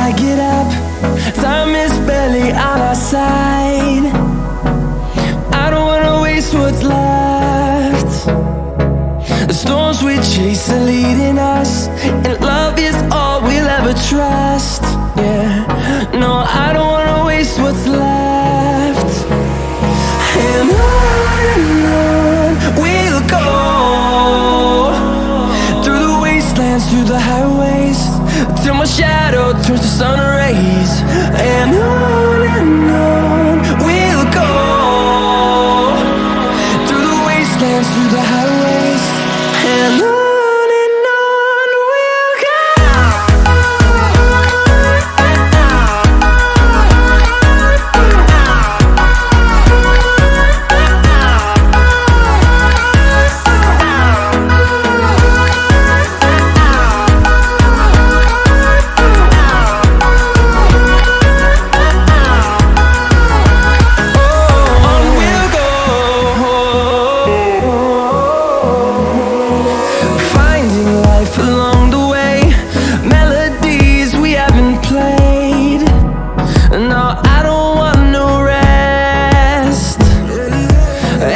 I get up, time is barely on our side. I don't wanna waste what's left. The storms we chase are leading us, and love is all we'll ever trust. Yeah, no, I don't wanna waste what's left. And on we'll go, through the wastelands, through the highways, till my shadow turns to sun rays. And on we'll go, through the wastelands, through the highways, and on we'll go. Along the way, melodies we haven't played. No, I don't want no rest.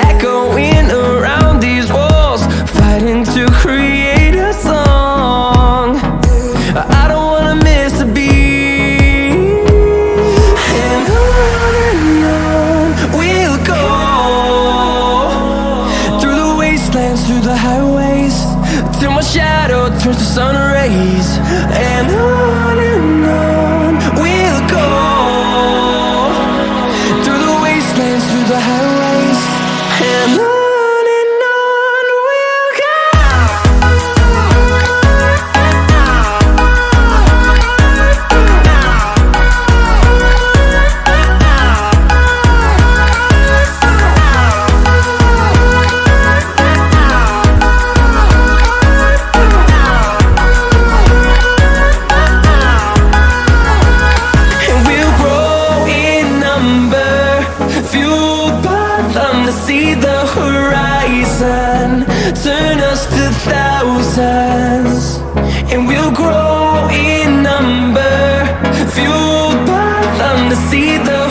Echoing around these walls, fighting to create a song. I don't wanna miss a beat. And on we'll go, through the wastelands, through the highways, till my shadow turns to sun rays. And on we'll go, through the wastelands, through the highways, and on we'll go. Fueled by them to see the horizon, turn us to thousands, and we'll grow in number. Fueled by them to see the